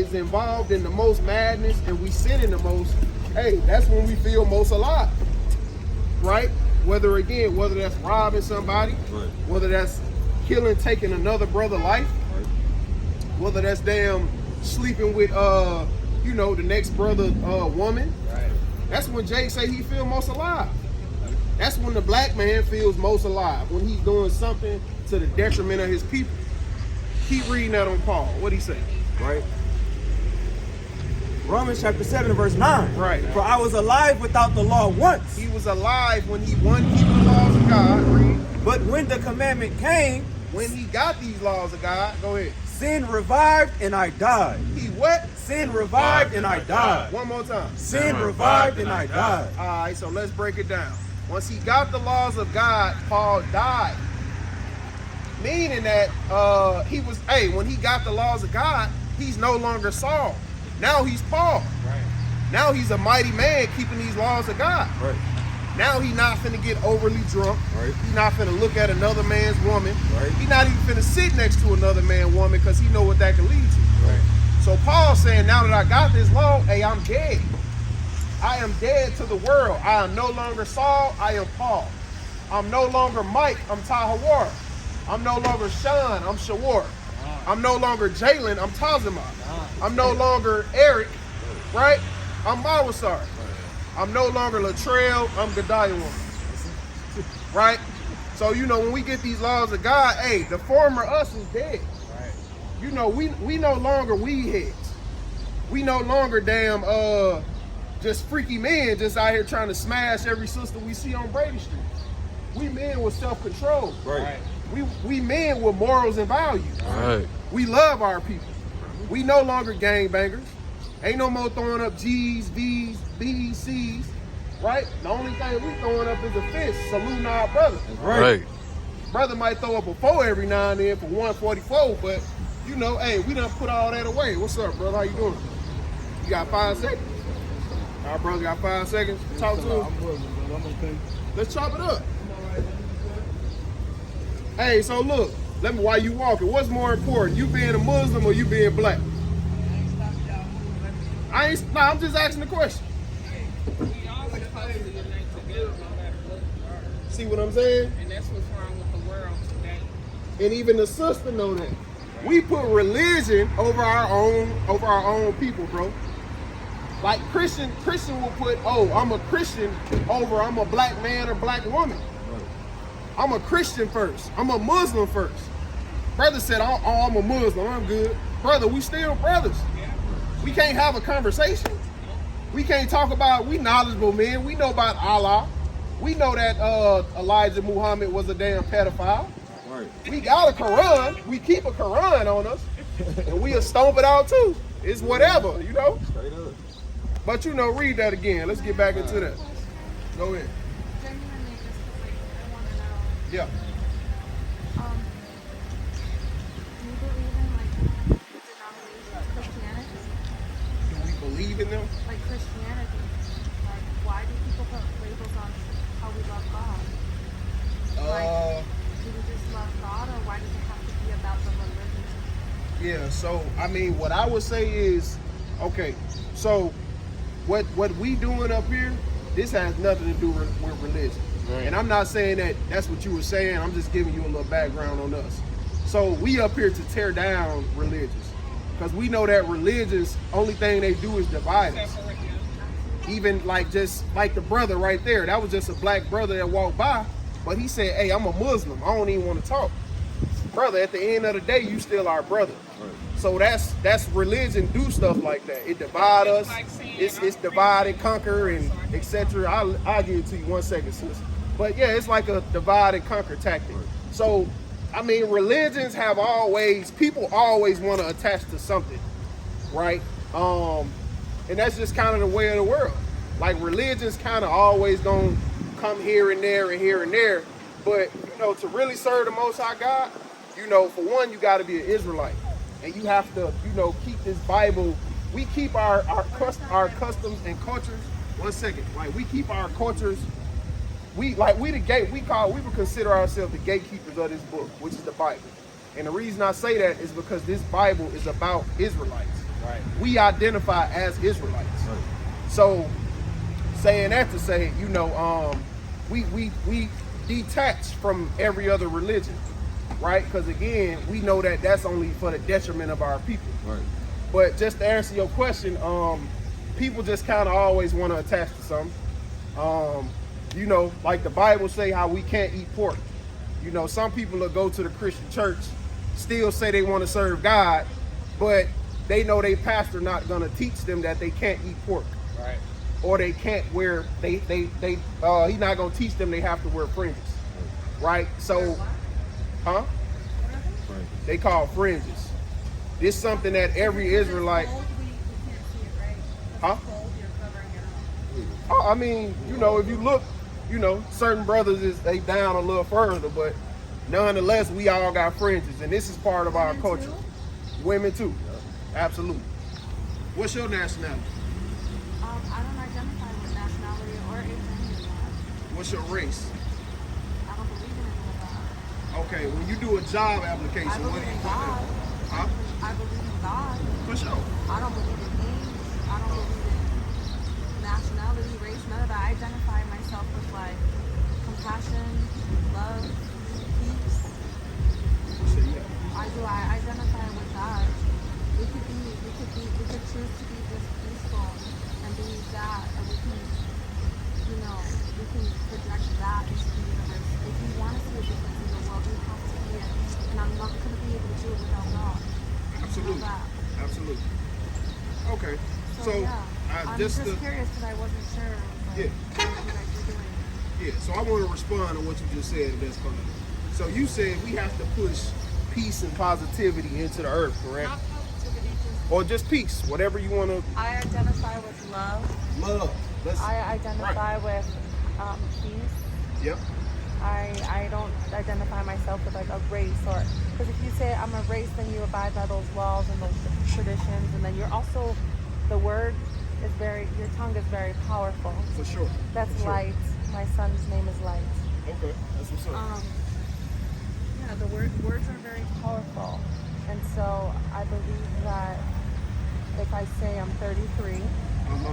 is involved in the most madness and we sin in the most, hey, that's when we feel most alive, right? Whether that's robbing somebody, right, whether that's killing, taking another brother's life, right, whether that's damn sleeping with the next brother woman, right. That's when Jake say he feel most alive. That's when the black man feels most alive, when he's doing something to the detriment of his people. Keep reading that on Paul. What'd he say? Right. Romans chapter 7 verse 9. Right. For I was alive without the law once. He was alive when he wasn't keeping the laws of God. Read. But when the commandment came, when he got these laws of God, go ahead. Sin revived and I died. He what? Sin revived and I died. One more time. Sin revived and I died. All right, so let's break it down. Once he got the laws of God, Paul died. Meaning that when he got the laws of God, he's no longer Saul. Now he's Paul. Right. Now he's a mighty man keeping these laws of God. Right. Now he's not finna get overly drunk. Right. He's not finna look at another man's woman. Right. He's not even finna sit next to another man's woman because he know what that can lead to. Right. So Paul's saying, now that I got this law, hey, I'm dead. I am dead to the world. I am no longer Saul, I am Paul. I'm no longer Mike, I'm Tahawar. I'm no longer Sean, I'm Shawar. I'm no longer Jalen, I'm Tazima. I'm no longer Eric, right? I'm Mawasar. I'm no longer Latrell, I'm Godiah, right? So, when we get these laws of God, hey, the former us is dead. Right. We no longer weed heads. We no longer damn just freaky men just out here trying to smash every sister we see on Brady Street. We men with self-control. Right. We men with morals and values. Right. We love our people. We no longer gangbangers. Ain't no more throwing up G's, V's, B's, C's, right? The only thing we throwing up is a fist, saluting our brother. Right. Brother might throw up a 4 every now and then for 144, but hey, we done put all that away. What's up, brother? How you doing? You got 5 seconds? Our brother got 5 seconds. Talk to him. I'm okay. Let's chop it up. Hey, so look, while you walking, what's more important, you being a Muslim or you being black? I'm just asking the question. See what I'm saying? And that's what's wrong with the world today. And even the sister know that. We put religion over our own people, bro. Like Christian will put, I'm a Christian over I'm a black man or black woman. I'm a Christian first. I'm a Muslim first. Brother said, I'm a Muslim, I'm good. Brother, we still brothers. We can't have a conversation. We can't talk about, we knowledgeable men. We know about Allah. We know that Elijah Muhammad was a damn pedophile. Right. We got a Quran. We keep a Quran on us. And we'll stomp it out too. It's whatever, Straight up. But read that again. Let's get back into that. Go ahead. Genuinely, just because I want to know. Yeah. Do you believe in denominations, Christianity? Do we believe in them? Like Christianity, why do people put labels on how we love God? Do we just love God, or why does it have to be about the religion? Yeah. So what I would say is, okay. So what we doing up here, this has nothing to do with religion. Right. And I'm not saying that that's what you were saying. I'm just giving you a little background on us. So we up here to tear down religions, because we know that religions, only thing they do is divide us. Even just like the brother right there, that was just a black brother that walked by, but he said, hey, I'm a Muslim, I don't even want to talk. Brother, at the end of the day, you still our brother. Right. So that's religion do stuff like that. It divide us. It's divide and conquer and etc. I'll give it to you 1 second, sis. But yeah, it's like a divide and conquer tactic. So religions people always want to attach to something, right? And that's just kind of the way of the world. Like religions kind of always gonna come here and there and here and there. But to really serve the Most High God, for one, you got to be an Israelite, and you have to, keep this Bible. We keep our customs and cultures. 1 second, we keep our cultures. We would consider ourselves the gatekeepers of this book, which is the Bible. And the reason I say that is because this Bible is about Israelites. Right. We identify as Israelites. Right. So saying that to say, you know, we detach from every other religion, right? Because again, we know that that's only for the detriment of our people. Right. But just to answer your question, people just kind of always want to attach to something. You know, like the Bible say how we can't eat pork. You know, some people will go to the Christian church, still say they want to serve God, but they know their pastor not going to teach them that they can't eat pork. Right. Or they can't wear, he's not going to teach them they have to wear fringes. Right? So, huh? Right. They call fringes. This is something that every Israelite, We can't see it, right? huh? Cold, you're covering it up. Oh, I mean, you know, if you look, you know, certain brothers they down a little further, but nonetheless, we all got fringes, and this is part of our Women culture. too? Women too, absolutely. What's your nationality? I don't identify with nationality or age or any of that. What's your race? I don't believe in any of that. Okay, when you do a job application, I what believe do you in God. Huh? I believe in God. For sure. I don't believe in age. I don't believe in nationality, race, none of that. I identify myself with like compassion, love, peace. So, yeah. I identify with God. We could choose to be just peaceful and be that, and we can project that into the universe. If we want to see a difference in the world, we have to be it. And I'm not going to be able to do it without God. Absolutely. That. Absolutely. Okay. So, yeah. I'm just curious because I wasn't sure. Like, Yeah. what you guys were doing. Yeah, so I want to respond to what you just said, and that's fine. So you said we have to push peace and positivity into the earth, correct? Not positivity, just Or just peace, whatever you want to. I identify with love. Love. I identify with peace. Yep. I don't identify myself with like a race, or because if you say I'm a race, then you abide by those laws and those traditions, and then you're also, the word is your tongue is very powerful. For sure. That's For sure. light. My son's name is Light. Okay, that's what's up. Yeah, the words are very powerful, and so I believe that if I say I'm 33,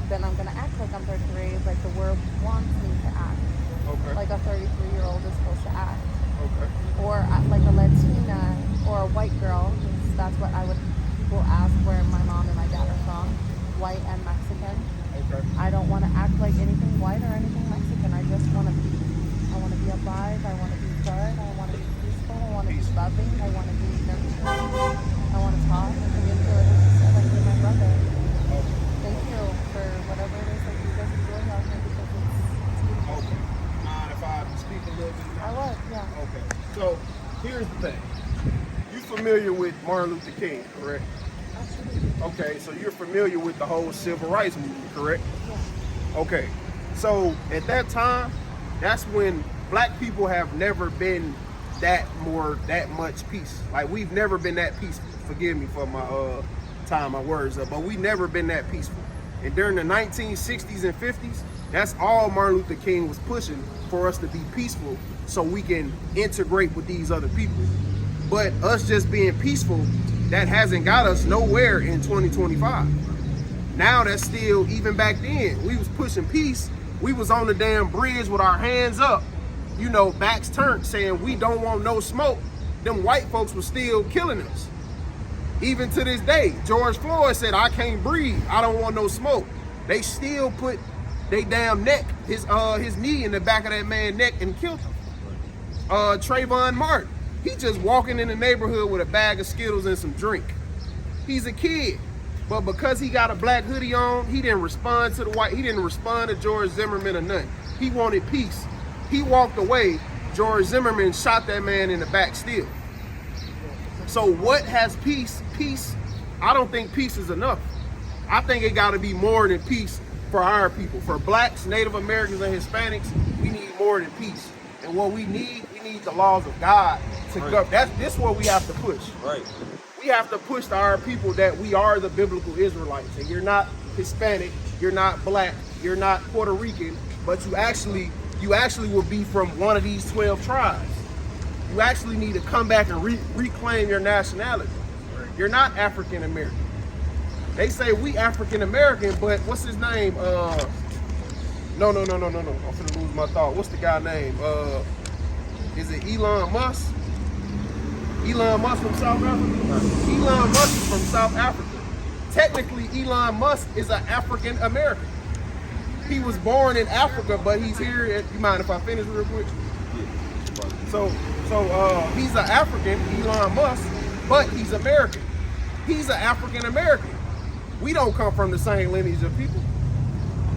then I'm gonna act like I'm 33, like the world wants me to act. Okay. Like a 33-year-old is supposed to act. Okay. Or like a Latina or a white girl, 'cause that's what people ask where my mom and my dad are from, white and Mexican. Okay. I don't want to act like anything white or anything Mexican. I just want to be. I want to be alive. I want to be good. I want to be peaceful. I want to be loving. I want to be nurturing. I want to talk and communicate like with my brother. Thank you for whatever it is that you guys are doing out here because it's beautiful. Okay. Mind if I speak a little bit? I would, yeah. Okay. So here's the thing. You familiar with Martin Luther King, correct? Absolutely. Okay, so you're familiar with the whole civil rights movement, correct? Yeah. Okay. So at that time, that's when black people have never been that much peace. Like we've never been that peaceful. Forgive me for my tying my words up, but we've never been that peaceful. And during the 1960s and 50s, that's all Martin Luther King was pushing for us to be peaceful so we can integrate with these other people. But us just being peaceful, that hasn't got us nowhere in 2025. Now that's still, even back then, we was pushing peace. We was on the damn bridge with our hands up, you know, backs turned, saying we don't want no smoke. Them white folks were still killing us. Even to this day, George Floyd said, I can't breathe, I don't want no smoke. They still put they damn neck, his knee in the back of that man's neck and killed him. Trayvon Martin, he just walking in the neighborhood with a bag of Skittles and some drink. He's a kid, but because he got a black hoodie on, he didn't respond to he didn't respond to George Zimmerman or nothing. He wanted peace. He walked away. George Zimmerman shot that man in the back still. So what has peace? Peace, I don't think peace is enough. I think it gotta be more than peace for our people. For blacks, Native Americans, and Hispanics, we need more than peace. And what we need the laws of God to govern. This is what we have to push. Right. We have to push to our people that we are the biblical Israelites. And you're not Hispanic, you're not black, you're not Puerto Rican, but you actually will be from one of these 12 tribes. You actually need to come back and reclaim your nationality. You're not African American. They say we African American, but what's his name? No. I'm finna lose my thought. What's the guy name? Is it Elon Musk? Elon Musk from South Africa? Elon Musk is from South Africa. Technically, Elon Musk is an African American. He was born in Africa, but he's here. You mind if I finish real quick? So he's an African, Elon Musk, but he's American. He's an African American. We don't come from the same lineage of people.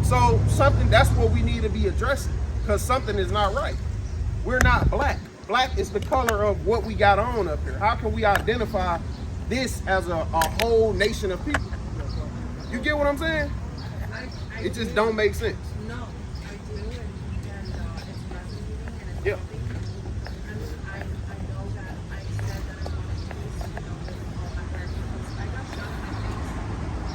So that's what we need to be addressing, because something is not right. We're not black. Black is the color of what we got on up here. How can we identify this as a whole nation of people? You get what I'm saying? It just don't make sense. No, I do, and it's resonating, and it's Yeah. I know that I said that I wanted peace, with all my heart, because I got shot in my face.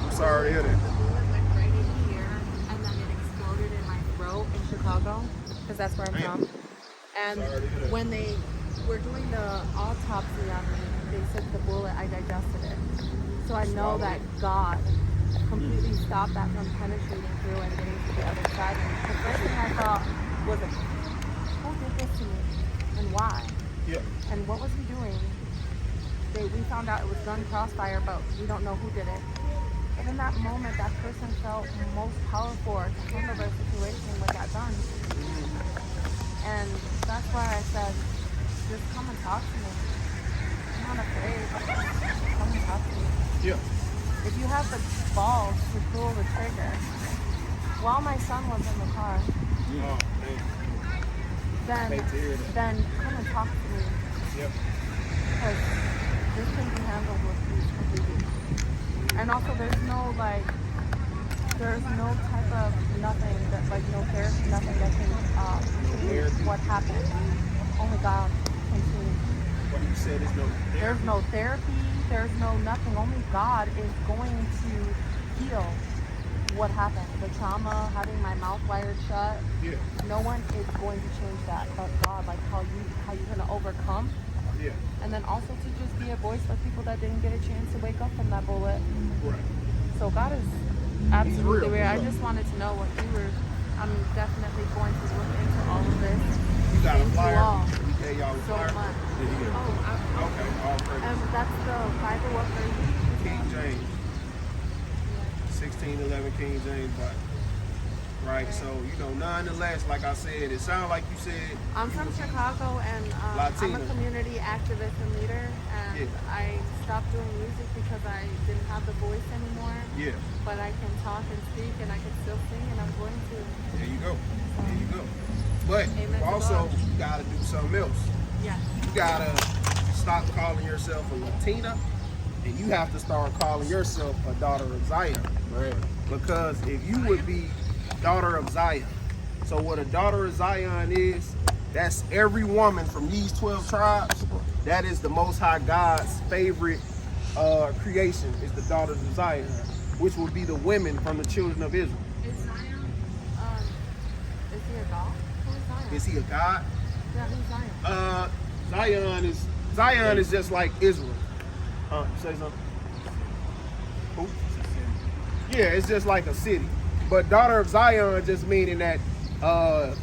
I'm sorry to hear that. The bullet went right in here, and then it exploded in my throat in Chicago, because that's where I'm from. And when they were doing the autopsy on me, they said the bullet, I digested it. So I know that God completely stopped that from penetrating through and getting to the other side. And the first thing I thought was, who did this to me and why? Yeah. And what was he doing? We found out it was gun crossfire, but we don't know who did it. But in that moment, that person felt most powerful to handle their situation with that gun. And that's why I said, just come and talk to me. I'm not afraid. Come and talk to me. Yeah. If you have the balls to pull the trigger, while my son was in the car, Oh, man. then come and talk to me. Yep. Because this can be handled with peace completely. And also there's no type of nothing that, like, no therapy, nothing that can change what happened. Only God can change. What you said is no. There's no therapy, there's no nothing. Only God is going to heal what happened. The trauma, having my mouth wired shut. Yeah. No one is going to change that but God. Like how you're gonna overcome. Yeah. And then also to just be a voice for people that didn't get a chance to wake up from that bullet. Right. So God is absolutely real. real. I just wanted to know what you were. I'm definitely going to look into all of this. You got a Thank you flyer? all We gave y'all a so flyer? much. Yeah. Oh, Okay, all praise. that's the Bible what version? King James. 1611 King James Bible. Right, so, nonetheless, like I said, it sounds like you said... I'm from Chicago, and I'm Latina. a community activist and leader, and I stopped doing music because I didn't have the voice anymore. Yeah. But I can talk and speak, and I can still sing, and I'm going to. There you go. There you go. But Amen to also, God. you got to do something else. Yeah. You got to stop calling yourself a Latina, and you have to start calling yourself a daughter of Zion. Right. Because if you would be daughter of Zion, so what a daughter of Zion is, that's every woman from these 12 tribes. That is the Most High God's favorite creation, is the daughters of Zion, which would be the women from the children of Israel. Is Zion, is he a god? Who is Zion? Is he a god? Yeah, who's Zion? Zion is just like Israel. Say something. Who? Yeah, it's just like a city. But daughter of Zion just meaning that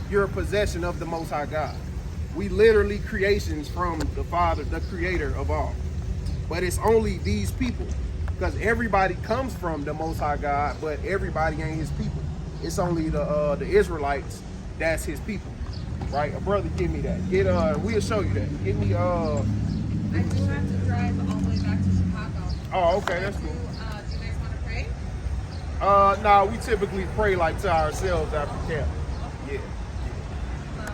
you're a possession of the Most High God. We literally creations from the Father, the Creator of all. But it's only these people, because everybody comes from the Most High God, but everybody ain't His people. It's only the Israelites that's His people, right? A brother, give me that. We'll show you that. Give me I do have to drive all the way back to Chicago. Oh, okay, that's cool. Do you guys want to pray? Nah, we typically pray like to ourselves after camp. Yeah.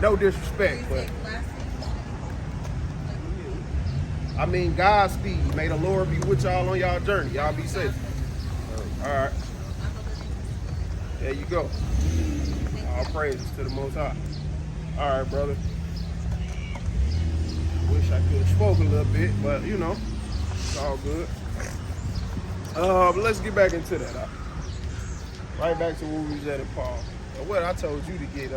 No disrespect, Do you but say blessings? I mean, Godspeed. May the Lord be with y'all on y'all journey. Y'all be safe. All right. There you go. All praises to the Most High. All right, brother. Wish I could have spoke a little bit, but it's all good. But let's get back into that. Right back to where we was at Paul. And what I told you to get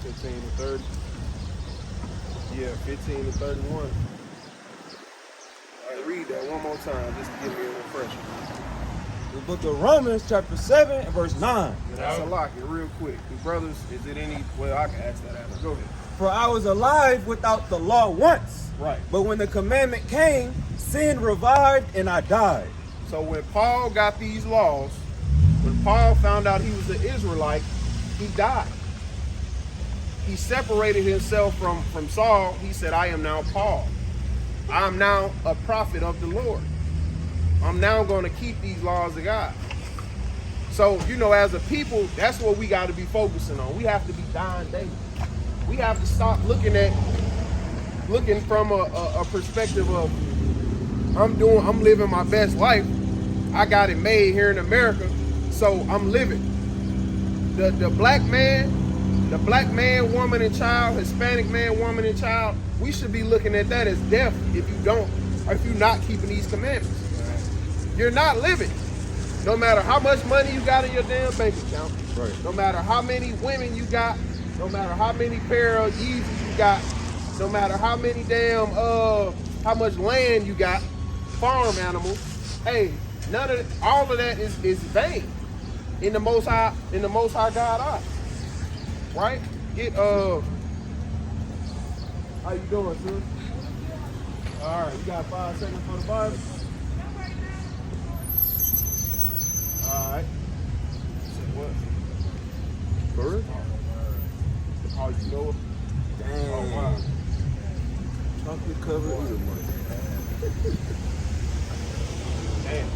15 to 30. Yeah, 15 and 31. All right, read that one more time just to give me a refresher. The book of Romans, chapter 7, and verse 9. That's a lock it real quick. Brothers, is it any, well, I can ask that after. Go ahead. For I was alive without the law once. Right. But when the commandment came, sin revived and I died. So when Paul got these laws, when Paul found out he was an Israelite, he died. He separated himself from Saul. He said, I am now Paul. I am now a prophet of the Lord. I'm now going to keep these laws of God. So, you know, as a people, that's what we got to be focusing on. We have to be dying daily. We have to stop looking from a perspective of I'm living my best life. I got it made here in America, so I'm living. The black man, woman, and child, Hispanic man, woman, and child, we should be looking at that as death if you don't, or if you're not keeping these commandments. You're not living. No matter how much money you got in your damn bank account, Right. no matter how many women you got, no matter how many pair of Yeezys you got, no matter how many damn how much land you got, farm animals, hey, all of that is vain in the most high God eyes. Right? How you doing, sis? All right, you got 5 seconds for the Bible. All right. Say what? Bird? Oh, you know it? Dang. Oh, wow. Chocolate covered either one. Damn.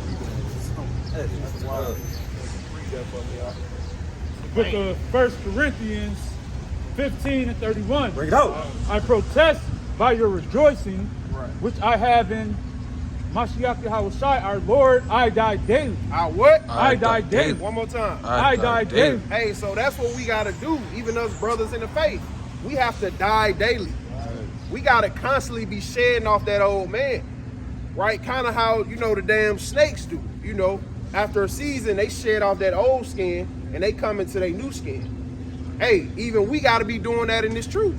That's wild. Read that for me, y'all. Book of 1 Corinthians 15 and 31. Bring it out. I protest by your rejoicing, Right. which I have in Mashiach Yahushai, our Lord, I die daily. I what? I die daily. One more time. I die daily. Hey, so that's what we got to do, even us brothers in the faith. We have to die daily. We got to constantly be shedding off that old man, right? Kind of how, you know, the damn snakes do. You know, after a season, they shed off that old skin and they come into their new skin. Hey, even we got to be doing that in this truth,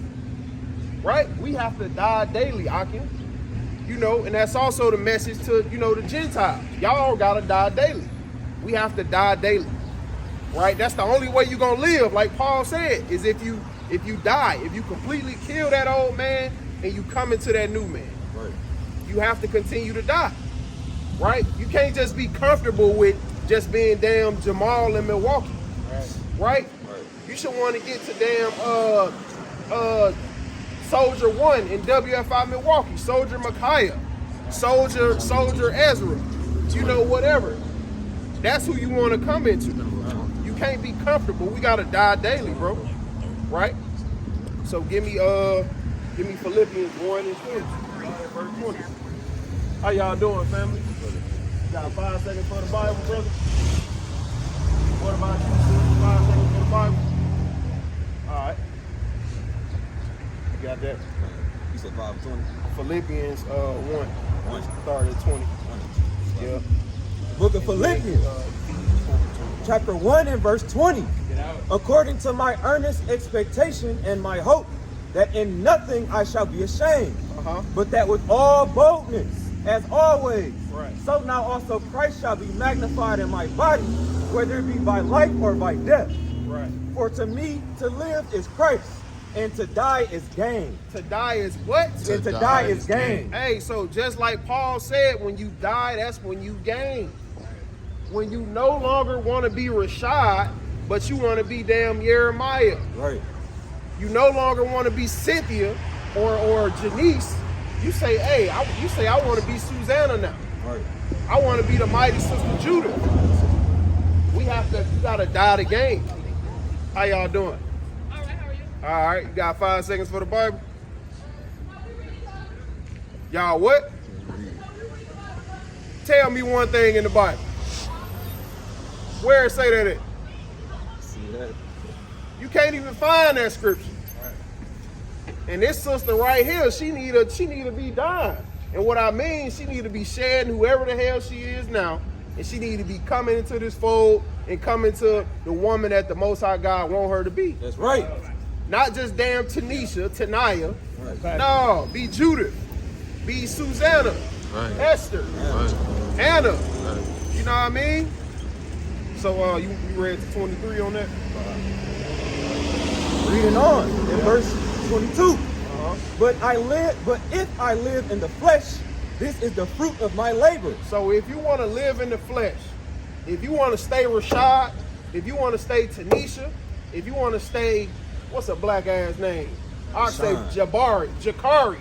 right? We have to die daily, Akim. You know, and that's also the message to, you know, the Gentiles. Y'all got to die daily. We have to die daily, right? That's the only way you're going to live, like Paul said, is if you die, if you completely kill that old man and you come into that new man. Right. You have to continue to die, right? You can't just be comfortable with just being damn Jamal in Milwaukee, right? You should want to get to damn Soldier 1 in WFI Milwaukee, Soldier Micaiah, Soldier Ezra, you know, whatever. That's who you want to come into. You can't be comfortable. We got to die daily, bro, right? So give me Philippians 1 and 20, verse 20. How y'all doing, family? Got 5 seconds for the Bible, brother? What about you, sis? 5 seconds for the Bible? All right. You got that? You said 5:20. Philippians 1. Started at 20. Yeah. Book of Philippians, chapter 1 and verse 20. According to my earnest expectation and my hope, that in nothing I shall be ashamed, but that with all boldness, as always, Right. so now also Christ shall be magnified in my body, whether it be by life or by death. Right. For to me to live is Christ, and to die is gain. To die is what? And to die is gain. Hey, so just like Paul said, when you die, that's when you gain. When you no longer want to be Rashad, but you want to be damn Jeremiah. Right. You no longer want to be Cynthia or Janice. You say, hey, I want to be Susanna now. Right. I want to be the mighty sister Judah. You gotta die the game. How y'all doing? All right, how are you? All right, you got 5 seconds for the Bible? Y'all what? Tell me one thing in the Bible. Where it say that at? See that? You can't even find that scripture. And this sister right here, she need to be dying. And what I mean, she need to be shedding whoever the hell she is now, and she need to be coming into this fold and coming to the woman that the Most High God want her to be. That's right. Not just damn Tanaya, Right. No, be Judith. Be Susanna. Esther. Anna. You know what I mean? So you read 23 on that? Reading on in verse 22. But if I live in the flesh, this is the fruit of my labor. So if you want to live in the flesh, if you want to stay Rashad, if you want to stay Tanisha, if you want to stay, what's a black ass name? I'll say Jakari.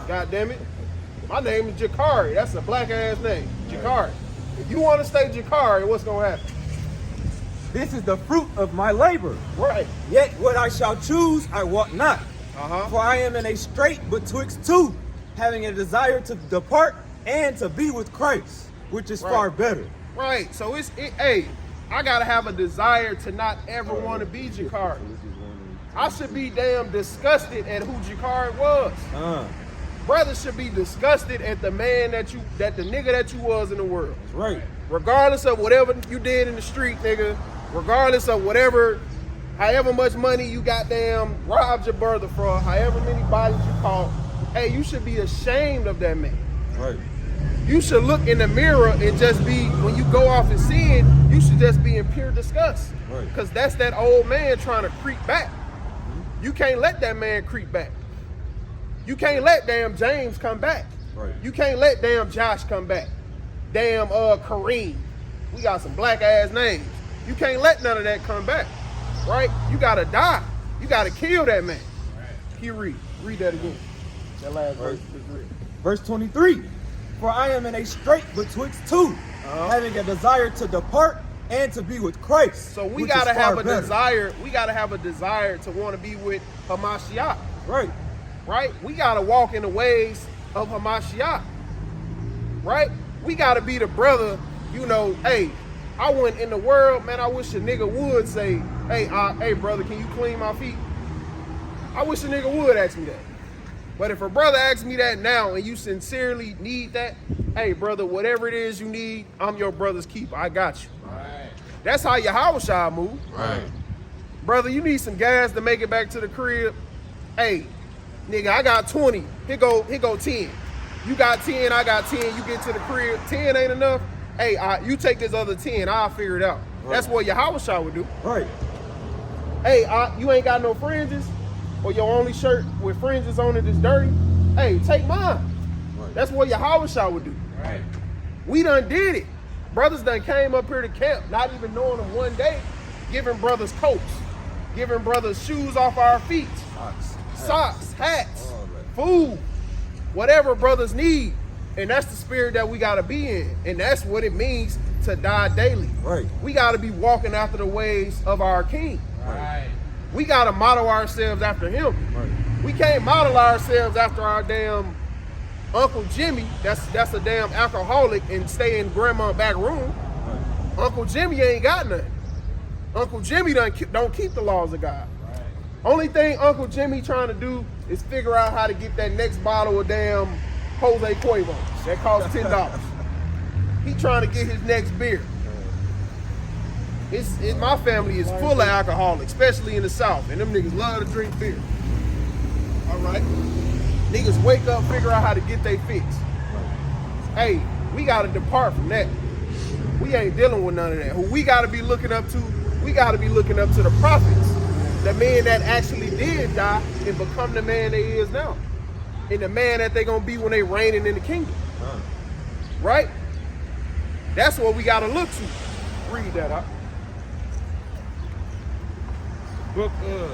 God damn it. My name is Jakari. That's a black ass name. Jakari. If you want to stay Jakari, what's going to happen? This is the fruit of my labor. Right. Yet what I shall choose, I walk not. For I am in a strait betwixt two, having a desire to depart and to be with Christ, which is far better. Right. So hey, I gotta have a desire to not ever want to be Jakari. I should be damn disgusted at who Jakari was. Brothers should be disgusted at the man that the nigga that you was in the world. Right. Regardless of whatever you did in the street, nigga. Regardless of however much money you goddamn robbed your brother for, however many bodies you caught, hey, you should be ashamed of that man. Right. You should look in the mirror and just be, when you go off and sin, you should just be in pure disgust. Right. Because that's that old man trying to creep back. You can't let that man creep back. You can't let damn James come back. Right. You can't let damn Josh come back. Damn Kareem. We got some black ass names. You can't let none of that come back. Right? You gotta die. You gotta kill that man. Right. You read that again. That last verse. Verse 23. For I am in a strait betwixt two, having a desire to depart and to be with Christ. So we gotta have a desire. We gotta have a desire to want to be with Hamashiach. Right. Right? We gotta walk in the ways of Hamashiach. Right? We gotta be the brother, hey, I went in the world, man, I wish a nigga would say, hey brother, can you clean my feet? I wish a nigga would ask me that. But if a brother asks me that now and you sincerely need that, hey brother, whatever it is you need, I'm your brother's keeper. I got you. Right. That's how Yahushua move. Right. Brother, you need some gas to make it back to the crib. Hey, nigga, I got 20. Here go 10. You got 10, I got 10. You get to the crib, 10 ain't enough. Hey, you take this other 10, I'll figure it out. Right. That's what Yahushua would do. Right. Hey, you ain't got no fringes, or your only shirt with fringes on it is dirty. Hey, take mine. Right. That's what Yahushua would do. Right. We done did it. Brothers done came up here to camp, not even knowing them one day, giving brothers coats, giving brothers shoes off our feet, socks, hats, food, whatever brothers need. And that's the spirit that we gotta be in. And that's what it means to die daily. Right. We gotta be walking after the ways of our King. Right. We gotta model ourselves after him. Right. We can't model ourselves after our damn Uncle Jimmy, that's a damn alcoholic and stay in grandma's back room. Right. Uncle Jimmy ain't got nothing. Uncle Jimmy don't keep the laws of God. Right. Only thing Uncle Jimmy trying to do is figure out how to get that next bottle of damn Jose Cuervo that costs $10. He trying to get his next beer. My family is full of alcoholics, especially in the South, and them niggas love to drink beer. All right? Niggas wake up, figure out how to get their fix. Hey, we got to depart from that. We ain't dealing with none of that. Who we got to be looking up to, we got to be looking up to the prophets, the man that actually did die and become the man they is now, and the man that they going to be when they reigning in the kingdom. Right? That's what we got to look to. Read that out. Book of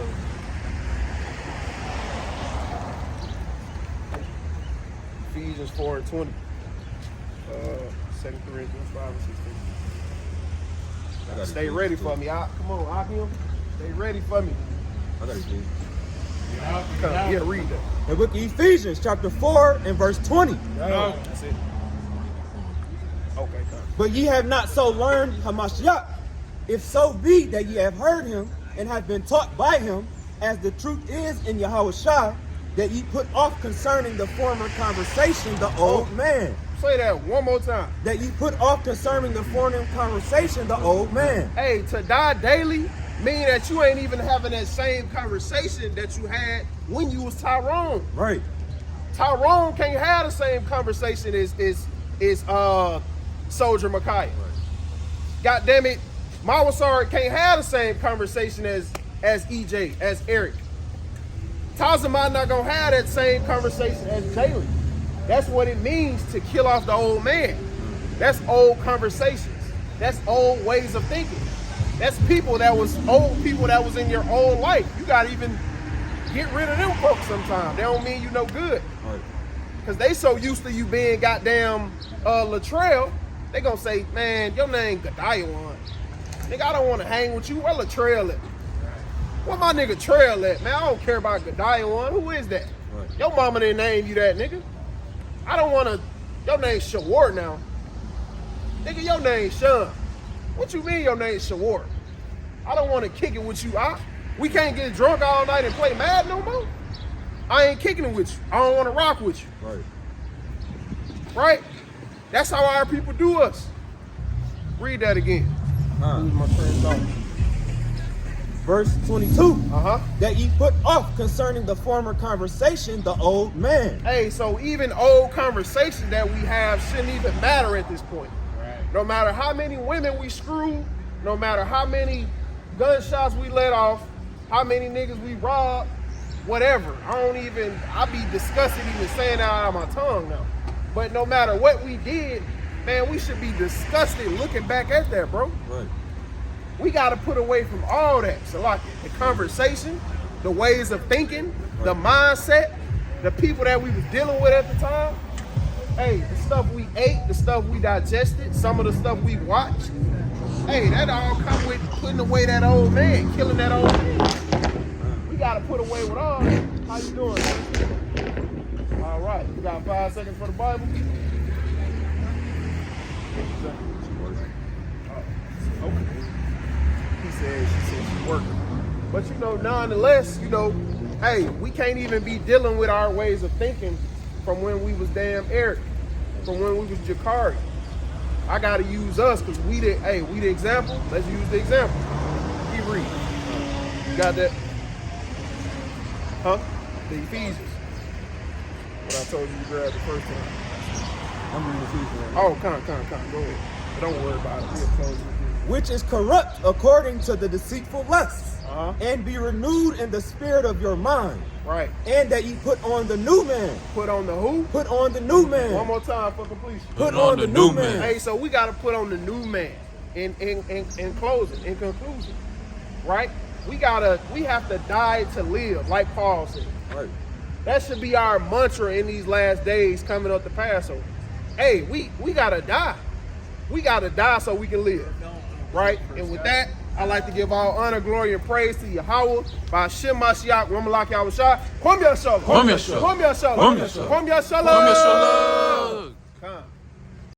Ephesians 4:20. 2 Corinthians 5 and 16. Stay ready for me. Come on, Akim. Stay ready for me. I got it, King. Yeah, read that. The book of Ephesians, chapter 4 and verse 20. That's it. Okay, come. But ye have not so learned Hamashiach, if so be that ye have heard him and have been taught by him, as the truth is in Yahushua, that ye put off concerning the former conversation the old man. Say that one more time. That ye put off concerning the former conversation the old man. Hey, to die daily, mean that you ain't even having that same conversation that you had when you was Tyrone. Right. Tyrone can't have the same conversation as Soldier Micaiah. Right. God damn it, Mawasar can't have the same conversation as EJ, as Eric. Tazamai not gonna have that same conversation as Jalen. That's what it means to kill off the old man. That's old conversations. That's old ways of thinking. That's people that was old people that was in your old life. You gotta even get rid of them folks sometimes. They don't mean you no good. Right. Cause they so used to you being goddamn Latrell, they gonna say, man, your name Godiawan. Nigga, I don't wanna hang with you. Where Latrell at? Where my nigga Trail at, man? I don't care about Godiawan. Who is that? Right. Your mama didn't name you that, nigga. I don't wanna, your name's Shawar now. Nigga, your name's Sean. What you mean your name's Shawar? I don't wanna kick it with you, we can't get drunk all night and play Mad no more. I ain't kicking it with you. I don't wanna rock with you. Right. Right? That's how our people do us. Read that again. Lose my train of thought. Verse 22. That ye put off concerning the former conversation the old man. Hey, so even old conversations that we have shouldn't even matter at this point. Right. No matter how many women we screw, no matter how many gunshots we let off, how many niggas we robbed, whatever. I be disgusted even saying that out of my tongue now. But no matter what we did, man, we should be disgusted looking back at that, bro. Right. We got to put away from all that. So like the conversation, the ways of thinking, the mindset, the people that we was dealing with at the time. Hey, the stuff we ate, the stuff we digested, some of the stuff we watched. Hey, that all come with putting away that old man, killing that old man. We got to put away with all that. How you doing, man? All right, you got 5 seconds for the Bible? Okay. She said she's working. But nonetheless, hey, we can't even be dealing with our ways of thinking from when we was damn Eric, from when we was Jakari. I gotta use us because we the example. Let's use the example. Keep reading. You got that? Huh? The Ephesians. What I told you to grab the first time. I'm reading Ephesians. Oh, come. Go ahead. But don't worry about it. We'll close it. Which is corrupt according to the deceitful lusts, and be renewed in the spirit of your mind. Right. And that ye put on the new man. Put on the who? Put on the new man. One more time for completion. Put on the new man. Hey, so we got to put on the new man in closing, in conclusion. Right? We have to die to live, like Paul said. Right. That should be our mantra in these last days coming up to Passover. Hey, we got to die. We got to die so we can live. Right? And with that, I'd like to give all honor, glory, and praise to Yahweh by Shem Mashiach, Ramalak Yahushua. Kwam Yashalom. Kwam Yashalom. Kwam Yashalom. Kwam Yashalom. Kwam Yashalom.